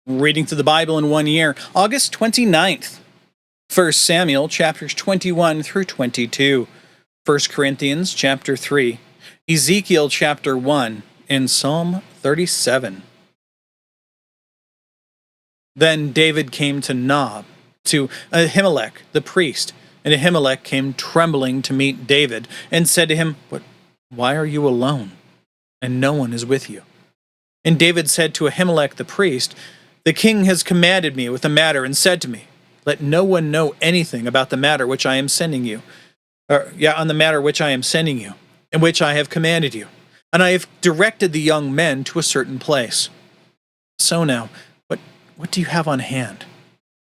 Reading through the Bible in 1 year, August 29th. 1 Samuel chapters 21 through 22. 1 Corinthians chapter 3. Ezekiel chapter 1 and Psalm 37. Then David came to Nob, to Ahimelech the priest, and Ahimelech came trembling to meet David, and said to him, Why are you alone, and no one is with you? And David said to Ahimelech the priest, The king has commanded me with a matter, and said to me, Let no one know anything about the matter which I am sending you, on the matter which I am sending you, and which I have commanded you. And I have directed the young men to a certain place. So now, what do you have on hand?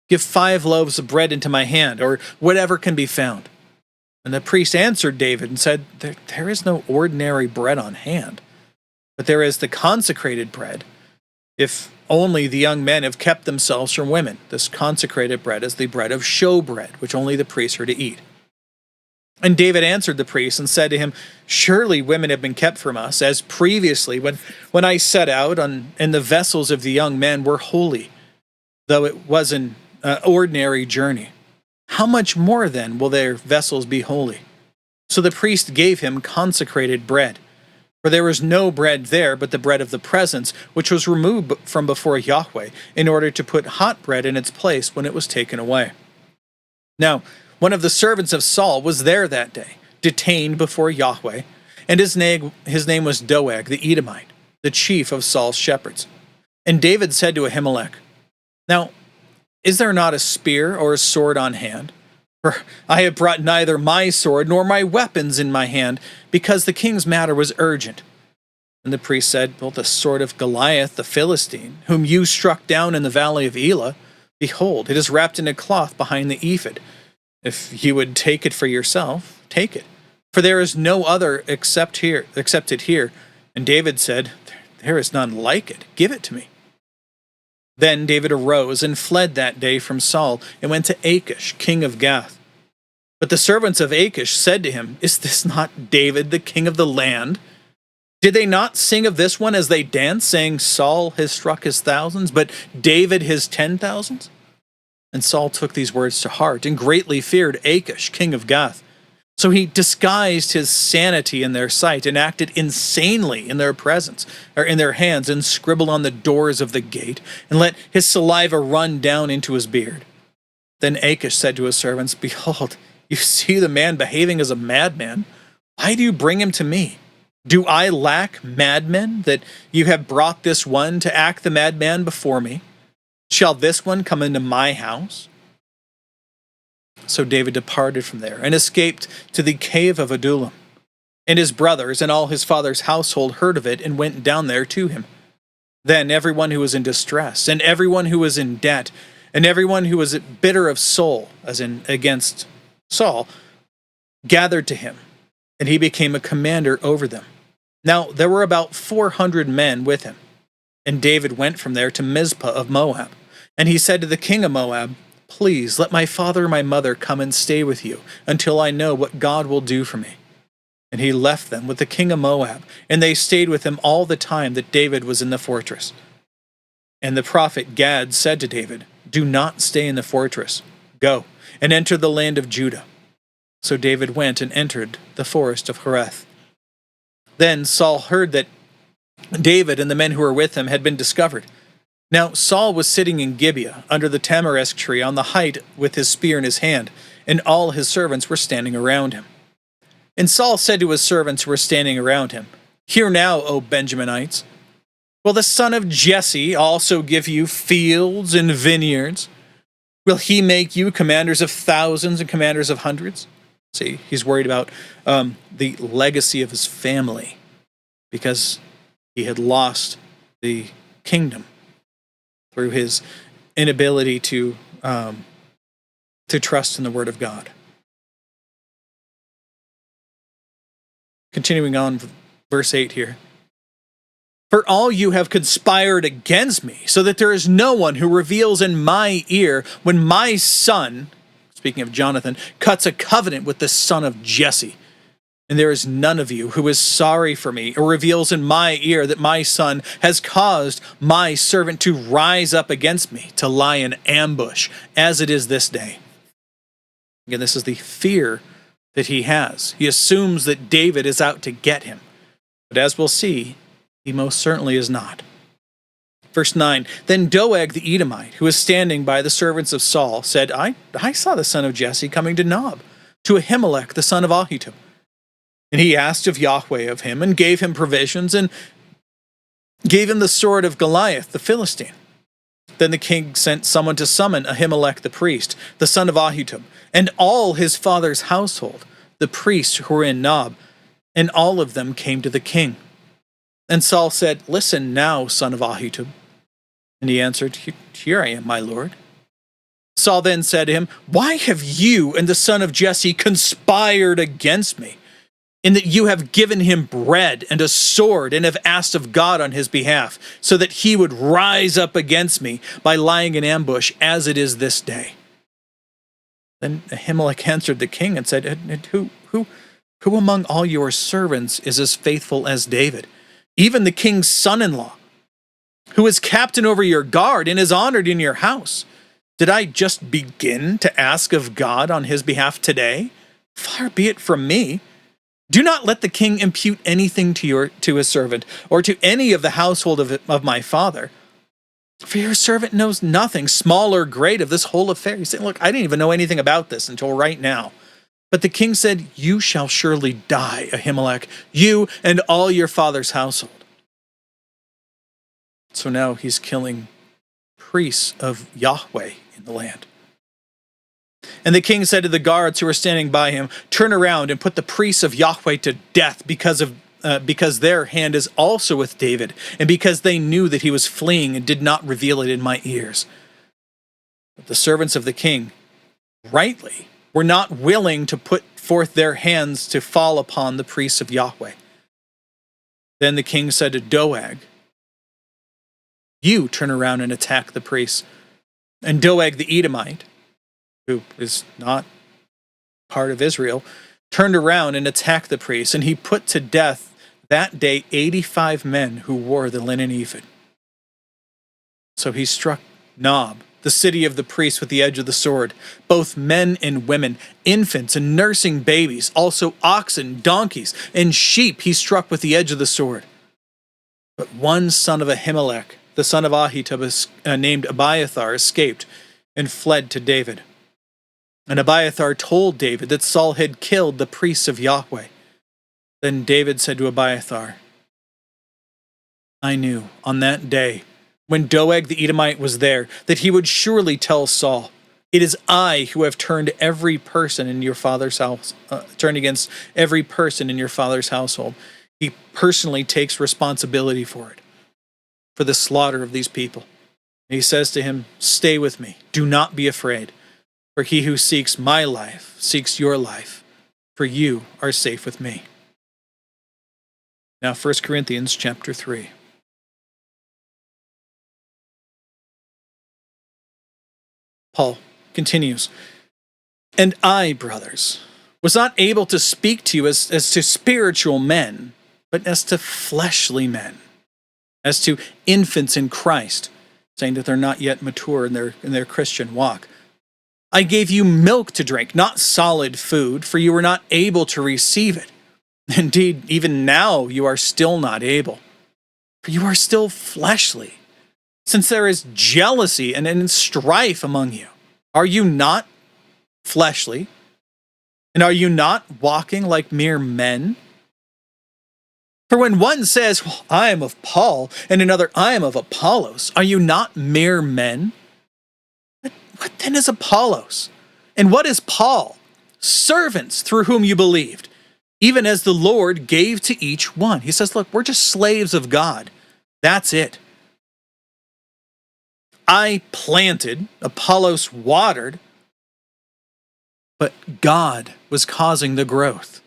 Give 5 loaves of bread into my hand, or whatever can be found. And the priest answered David and said, There is no ordinary bread on hand, but there is the consecrated bread, if only the young men have kept themselves from women. This consecrated bread is the bread of showbread, which only the priests are to eat. And David answered the priest and said to him, Surely women have been kept from us, as previously when I set out, and the vessels of the young men were holy, though it was an ordinary journey. How much more then will their vessels be holy? So the priest gave him consecrated bread. For there was no bread there but the bread of the presence, which was removed from before Yahweh, in order to put hot bread in its place when it was taken away. Now, one of the servants of Saul was there that day, detained before Yahweh, and his name was Doeg the Edomite, the chief of Saul's shepherds. And David said to Ahimelech, Now, is there not a spear or a sword on hand? For I have brought neither my sword nor my weapons in my hand, because the king's matter was urgent. And the priest said, The sword of Goliath the Philistine, whom you struck down in the valley of Elah, behold, it is wrapped in a cloth behind the ephod. If you would take it for yourself, take it. For there is no other except it here. And David said, There is none like it. Give it to me. Then David arose and fled that day from Saul, and went to Achish, king of Gath. But the servants of Achish said to him, Is this not David, the king of the land? Did they not sing of this one as they danced, saying, Saul has struck his thousands, but David his 10,000s? And Saul took these words to heart, and greatly feared Achish, king of Gath. So he disguised his sanity in their sight, and acted insanely in their presence, or in their hands, and scribbled on the doors of the gate, and let his saliva run down into his beard. Then Achish said to his servants, Behold, you see the man behaving as a madman. Why do you bring him to me? Do I lack madmen, that you have brought this one to act the madman before me? Shall this one come into my house? So David departed from there, and escaped to the cave of Adullam. And his brothers and all his father's household heard of it, and went down there to him. Then everyone who was in distress, and everyone who was in debt, and everyone who was bitter of soul, as in against Saul, gathered to him, and he became a commander over them. Now there were about 400 men with him. And David went from there to Mizpah of Moab. And he said to the king of Moab, Please let my father and my mother come and stay with you, until I know what God will do for me. And he left them with the king of Moab, and they stayed with him all the time that David was in the fortress. And the prophet Gad said to David, Do not stay in the fortress. Go and enter the land of Judah. So David went and entered the forest of Hereth. Then Saul heard that David and the men who were with him had been discovered. Now Saul was sitting in Gibeah under the tamarisk tree on the height with his spear in his hand, and all his servants were standing around him. And Saul said to his servants who were standing around him, Hear now, O Benjaminites, will the son of Jesse also give you fields and vineyards? Will he make you commanders of thousands and commanders of hundreds? See, he's worried about the legacy of his family, because he had lost the kingdom through his inability to trust in the word of God. Continuing on, verse 8 here. For all you have conspired against me, so that there is no one who reveals in my ear when my son, speaking of Jonathan, cuts a covenant with the son of Jesse. And there is none of you who is sorry for me, or reveals in my ear that my son has caused my servant to rise up against me, to lie in ambush, as it is this day. Again, this is the fear that he has. He assumes that David is out to get him. But as we'll see, he most certainly is not. Verse 9, Then Doeg the Edomite, who was standing by the servants of Saul, said, I saw the son of Jesse coming to Nob, to Ahimelech the son of Ahitub. And he asked of Yahweh of him, and gave him provisions, and gave him the sword of Goliath the Philistine. Then the king sent someone to summon Ahimelech the priest, the son of Ahitub, and all his father's household, the priests who were in Nob, and all of them came to the king. And Saul said, Listen now, son of Ahitub. And he answered, Here I am, my lord. Saul then said to him, Why have you and the son of Jesse conspired against me, in that you have given him bread and a sword, and have asked of God on his behalf, so that he would rise up against me by lying in ambush, as it is this day? Then Ahimelech answered the king and said, Who among all your servants is as faithful as David, even the king's son-in-law, who is captain over your guard and is honored in your house? Did I just begin to ask of God on his behalf today? Far be it from me. Do not let the king impute anything to his servant, or to any of the household of my father. For your servant knows nothing, small or great, of this whole affair. He said, Look, I didn't even know anything about this until right now. But the king said, You shall surely die, Ahimelech, you and all your father's household. So now he's killing priests of Yahweh in the land. And the king said to the guards who were standing by him, Turn around and put the priests of Yahweh to death, because their hand is also with David, and because they knew that he was fleeing and did not reveal it in my ears. But the servants of the king, rightly, were not willing to put forth their hands to fall upon the priests of Yahweh. Then the king said to Doeg, You turn around and attack the priests. And Doeg the Edomite, who is not part of Israel, turned around and attacked the priests, and he put to death that day 85 men who wore the linen ephod. So he struck Nob, the city of the priests, with the edge of the sword, both men and women, infants and nursing babies, also oxen, donkeys, and sheep he struck with the edge of the sword. But one son of Ahimelech, the son of Ahitub, named Abiathar, escaped and fled to David. And Abiathar told David that Saul had killed the priests of Yahweh. Then David said to Abiathar, I knew on that day, when Doeg the Edomite was there, that he would surely tell Saul, It is I who have turned every person in your father's house, turned against every person in your father's household. He personally takes responsibility for it, for the slaughter of these people. And he says to him, Stay with me, do not be afraid. For he who seeks my life seeks your life, for you are safe with me. Now 1 Corinthians chapter 3. Paul continues, And I, brothers, was not able to speak to you as to spiritual men, but as to fleshly men, as to infants in Christ, saying that they're not yet mature in their Christian walk. I gave you milk to drink, not solid food, for you were not able to receive it. Indeed, even now you are still not able, for you are still fleshly, since there is jealousy and strife among you. Are you not fleshly? And are you not walking like mere men? For when one says, Well, I am of Paul, and another, I am of Apollos, are you not mere men? What then is Apollos? And what is Paul? Servants through whom you believed, even as the Lord gave to each one. He says, look, we're just slaves of God. That's it. I planted, Apollos watered, but God was causing the growth.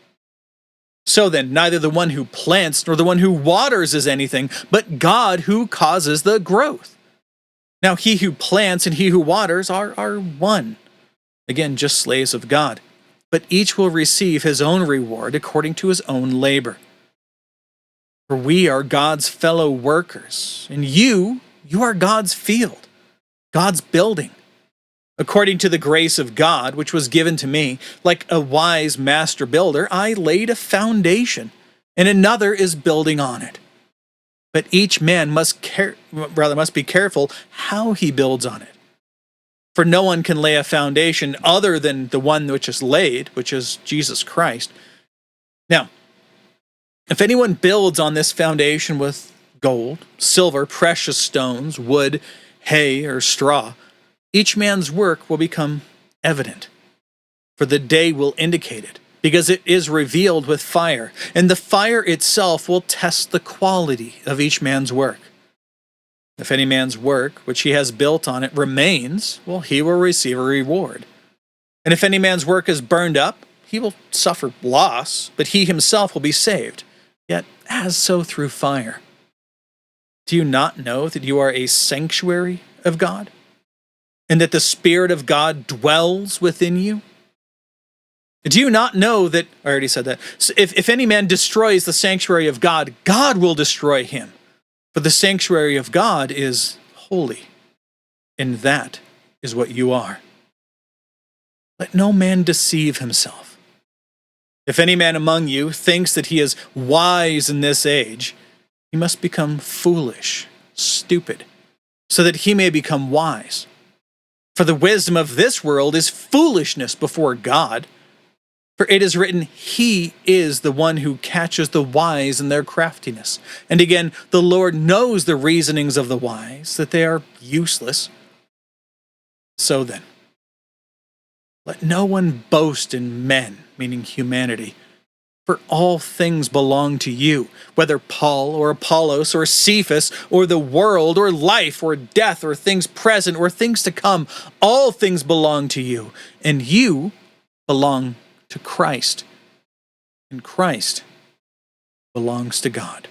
So then, neither the one who plants nor the one who waters is anything, but God who causes the growth. Now he who plants and he who waters are one. Again, just slaves of God. but each will receive his own reward according to his own labor. For we are God's fellow workers, and you are God's field, God's building. According to the grace of God, which was given to me, like a wise master builder, I laid a foundation, and another is building on it. But each man must be careful how he builds on it. For no one can lay a foundation other than the one which is laid, which is Jesus Christ. Now, if anyone builds on this foundation with gold, silver, precious stones, wood, hay, or straw, each man's work will become evident, for the day will indicate it, because it is revealed with fire, and the fire itself will test the quality of each man's work. If any man's work, which he has built on it, remains, well, he will receive a reward. And if any man's work is burned up, he will suffer loss, but he himself will be saved, yet as so through fire. Do you not know that you are a sanctuary of God, and that the Spirit of God dwells within you? Do you not know that, I already said that, so if any man destroys the sanctuary of God, God will destroy him. For the sanctuary of God is holy, and that is what you are. Let no man deceive himself. If any man among you thinks that he is wise in this age, he must become foolish, stupid, so that he may become wise. For the wisdom of this world is foolishness before God. For it is written, He is the one who catches the wise in their craftiness. And again, the Lord knows the reasonings of the wise, that they are useless. So then, let no one boast in men, meaning humanity, for all things belong to you, whether Paul or Apollos or Cephas or the world or life or death or things present or things to come. All things belong to you, and you belong to Christ, and Christ belongs to God.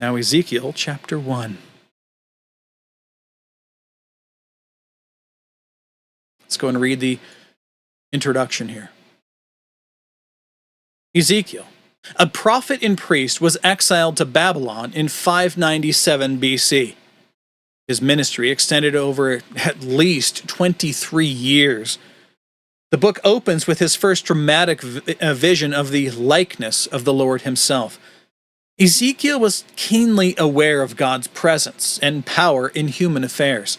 Now Ezekiel chapter 1. Let's go and read the introduction here. Ezekiel, a prophet and priest, was exiled to Babylon in 597 BC. His ministry extended over at least 23 years. The book opens with his first dramatic vision of the likeness of the Lord himself. Ezekiel was keenly aware of God's presence and power in human affairs.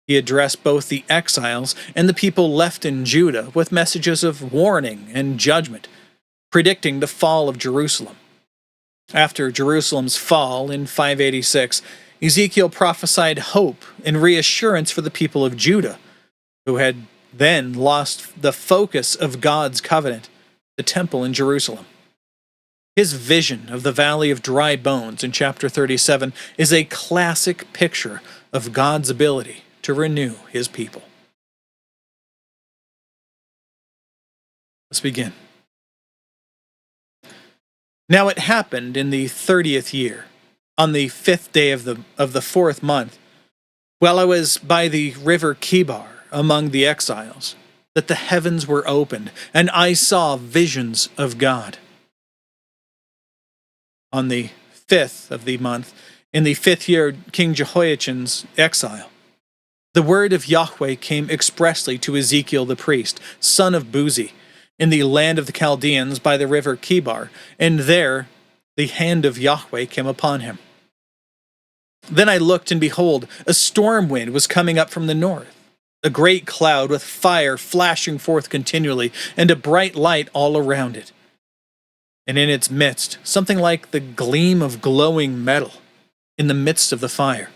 He addressed both the exiles and the people left in Judah with messages of warning and judgment, predicting the fall of Jerusalem. After Jerusalem's fall in 586, Ezekiel prophesied hope and reassurance for the people of Judah, who had then lost the focus of God's covenant, the temple in Jerusalem. His vision of the Valley of Dry Bones in chapter 37 is a classic picture of God's ability to renew his people. Let's begin. Now it happened in the 30th year, on the 5th day of the 4th month, while I was by the river Kibar among the exiles, that the heavens were opened, and I saw visions of God. On the 5th of the month, in the 5th year of King Jehoiachin's exile, the word of Yahweh came expressly to Ezekiel the priest, son of Buzi, in the land of the Chaldeans by the river Kibar, and there the hand of Yahweh came upon him. Then I looked, and behold, a storm wind was coming up from the north, a great cloud with fire flashing forth continually, and a bright light all around it. And in its midst, something like the gleam of glowing metal in the midst of the fire.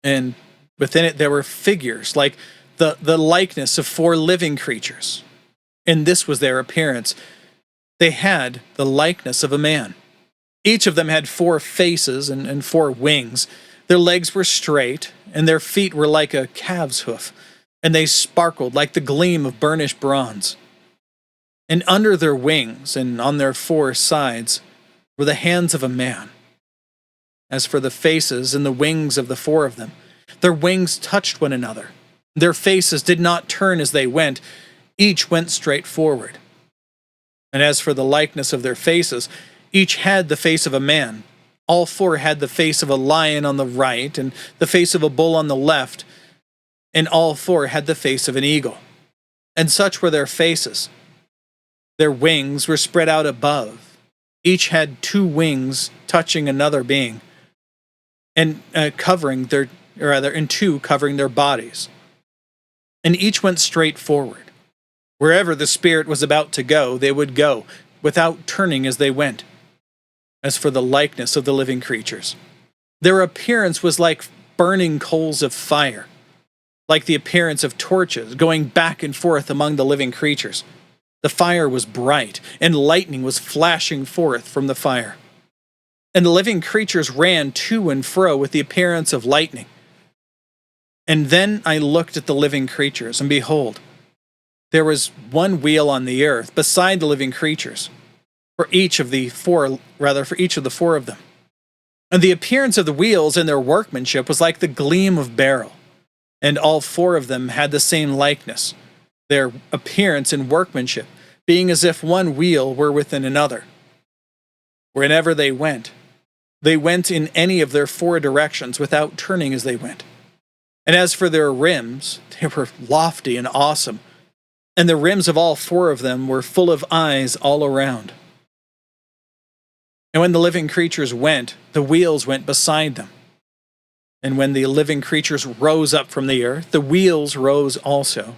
And within it there were figures, like the likeness of 4 living creatures. And this was their appearance. They had the likeness of a man. Each of them had 4 faces and 4 wings. Their legs were straight, and their feet were like a calf's hoof, and they sparkled like the gleam of burnished bronze. And under their wings and on their 4 sides were the hands of a man. As for the faces and the wings of the 4 of them, their wings touched one another, Their faces did not turn as they went, each went straight forward. And as for the likeness of their faces, each had the face of a man. All four had the face of a lion on the right, and the face of a bull on the left, and all four had the face of an eagle. And such were their faces. Their wings were spread out above. Each had two wings touching another being, and two covering their bodies. And each went straight forward. Wherever the Spirit was about to go, they would go, without turning as they went. As for the likeness of the living creatures, their appearance was like burning coals of fire, like the appearance of torches going back and forth among the living creatures. The fire was bright, and lightning was flashing forth from the fire. And the living creatures ran to and fro with the appearance of lightning. And then I looked at the living creatures, and behold, there was one wheel on the earth beside the living creatures, for each of the four of them. And the appearance of the wheels and their workmanship was like the gleam of beryl, and all four of them had the same likeness, their appearance and workmanship being as if one wheel were within another. Wherever they went in any of their four directions without turning as they went. And as for their rims, they were lofty and awesome, and the rims of all four of them were full of eyes all around. And when the living creatures went, the wheels went beside them. And when the living creatures rose up from the earth, the wheels rose also.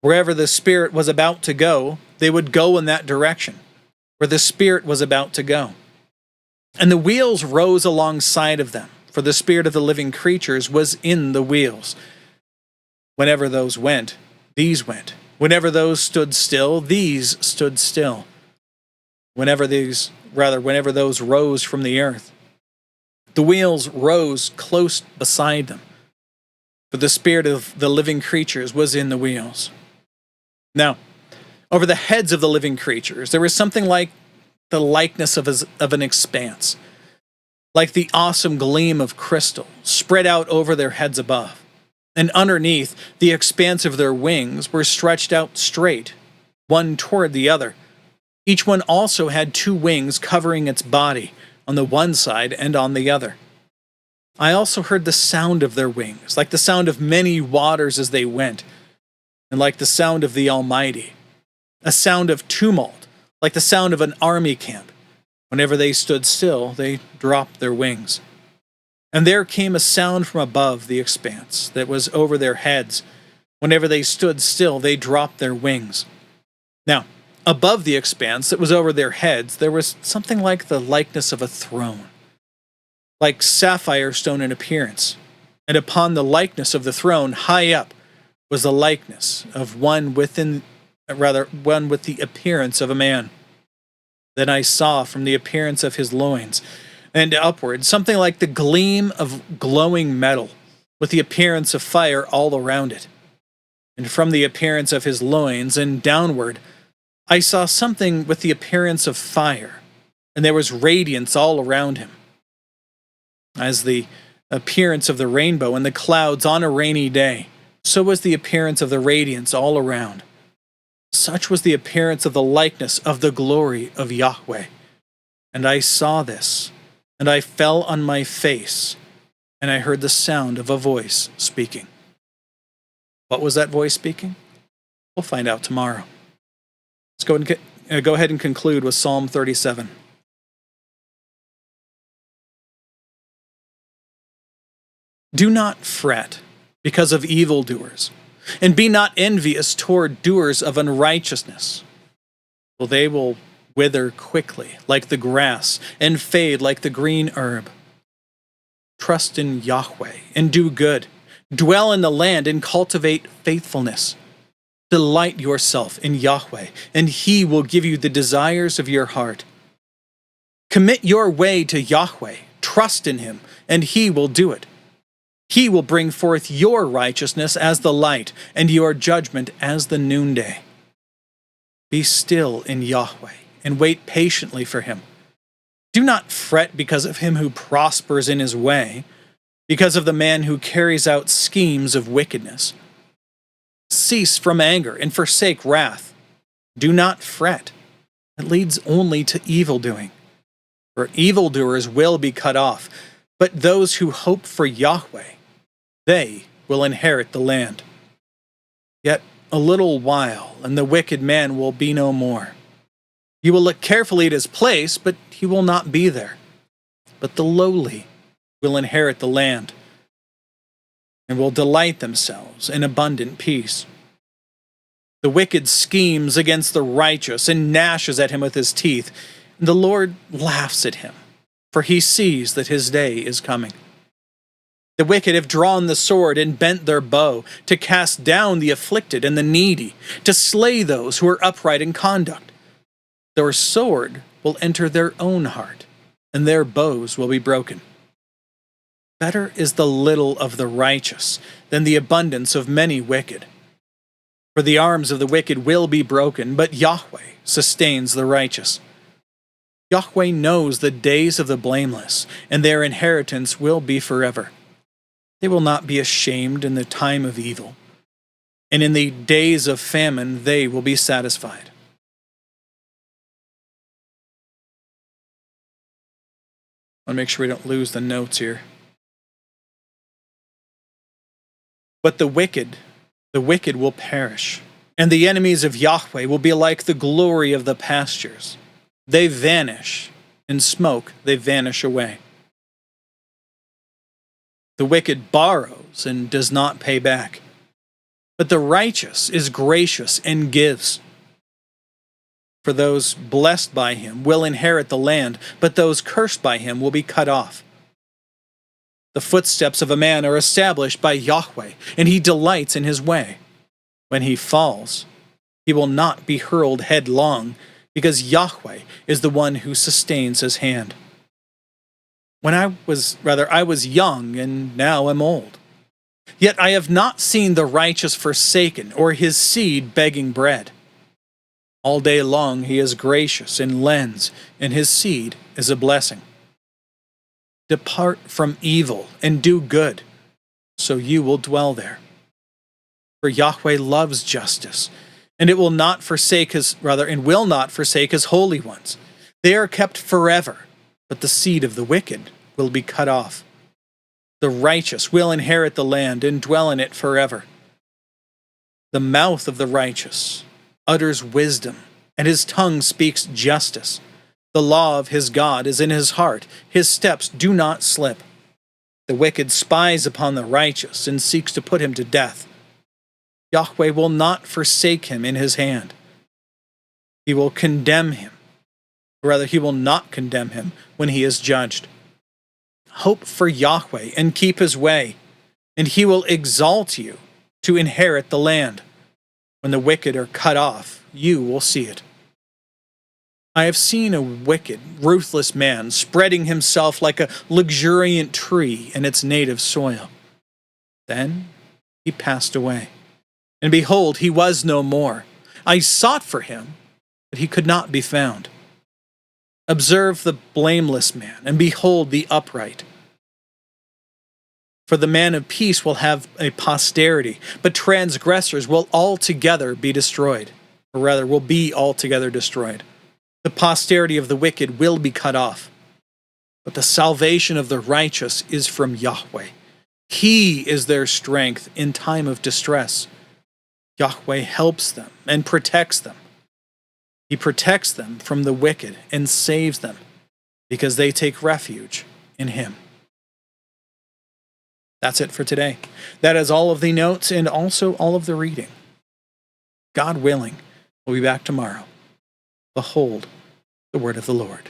Wherever the Spirit was about to go, they would go in that direction, where the Spirit was about to go. And the wheels rose alongside of them, for the spirit of the living creatures was in the wheels. Whenever those went, these went. Whenever those stood still, these stood still. Whenever those rose from the earth, the wheels rose close beside them, for the spirit of the living creatures was in the wheels. Now, over the heads of the living creatures, there was something like the likeness of an expanse, like the awesome gleam of crystal spread out over their heads above. And underneath, the expanse of their wings were stretched out straight, one toward the other. Each one also had two wings covering its body, on the one side and on the other. I also heard the sound of their wings, like the sound of many waters as they went, and like the sound of the Almighty, a sound of tumult, like the sound of an army camp. Whenever they stood still, they dropped their wings. And there came a sound from above the expanse that was over their heads. Whenever they stood still, they dropped their wings. Now, above the expanse that was over their heads, there was something like the likeness of a throne, like sapphire stone in appearance. And upon the likeness of the throne, high up, was the likeness of one with the appearance of a man. Then I saw from the appearance of his loins and upward something like the gleam of glowing metal, with the appearance of fire all around it. And from the appearance of his loins and downward, I saw something with the appearance of fire, and there was radiance all around him, as the appearance of the rainbow in the clouds on a rainy day. So was the appearance of the radiance all around. Such was the appearance of the likeness of the glory of Yahweh. And I saw this, and I fell on my face, and I heard the sound of a voice speaking. What was that voice speaking? We'll find out tomorrow. Let's go ahead and conclude with Psalm 37. Do not fret because of evildoers, and be not envious toward doers of unrighteousness, for they will wither quickly like the grass and fade like the green herb. Trust in Yahweh and do good. Dwell in the land and cultivate faithfulness. Delight yourself in Yahweh, and he will give you the desires of your heart. Commit your way to Yahweh. Trust in him, and he will do it. He will bring forth your righteousness as the light, and your judgment as the noonday. Be still in Yahweh, and wait patiently for him. Do not fret because of him who prospers in his way, because of the man who carries out schemes of wickedness. cease from anger and forsake wrath. Do not fret. It leads only to evildoing. For evildoers will be cut off, but those who hope for Yahweh, they will inherit the land. Yet a little while, and the wicked man will be no more. You will look carefully at his place, but he will not be there. But the lowly will inherit the land, and will delight themselves in abundant peace. The wicked schemes against the righteous and gnashes at him with his teeth. And the Lord laughs at him, for he sees that his day is coming. The wicked have drawn the sword and bent their bow to cast down the afflicted and the needy, to slay those who are upright in conduct. Their sword will enter their own heart, and their bows will be broken. Better is the little of the righteous than the abundance of many wicked. For the arms of the wicked will be broken, but Yahweh sustains the righteous. Yahweh knows the days of the blameless, and their inheritance will be forever. They will not be ashamed in the time of evil, and in the days of famine they will be satisfied. I want to make sure we don't lose the notes here. But the wicked will perish, and the enemies of Yahweh will be like the glory of the pastures. They vanish, in smoke they vanish away. The wicked borrows and does not pay back, but the righteous is gracious and gives. For those blessed by him will inherit the land, but those cursed by him will be cut off. The footsteps of a man are established by Yahweh, and he delights in his way. When he falls, he will not be hurled headlong, because Yahweh is the one who sustains his hand. I was young, and now am old. Yet I have not seen the righteous forsaken, or his seed begging bread. All day long he is gracious and lends, and his seed is a blessing. Depart from evil and do good, so you will dwell there. For Yahweh loves justice, and will not forsake his holy ones. They are kept forever, but the seed of the wicked will be cut off. The righteous will inherit the land and dwell in it forever. The mouth of the righteous utters wisdom, and his tongue speaks justice. The law of his God is in his heart. His steps do not slip. The wicked spies upon the righteous and seeks to put him to death. Yahweh will not forsake him in his hand. He will condemn him. He will not condemn him when he is judged. Hope for Yahweh and keep his way, and he will exalt you to inherit the land. When the wicked are cut off, you will see it. I have seen a wicked, ruthless man spreading himself like a luxuriant tree in its native soil. Then he passed away, and behold, he was no more. I sought for him, but he could not be found. Observe the blameless man, and behold the upright. For the man of peace will have a posterity, but transgressors will altogether be destroyed, will be altogether destroyed. The posterity of the wicked will be cut off, but the salvation of the righteous is from Yahweh. He is their strength in time of distress. Yahweh helps them and protects them. He protects them from the wicked and saves them, because they take refuge in him. That's it for today. That is all of the notes and also all of the reading. God willing, we'll be back tomorrow. Behold the word of the Lord.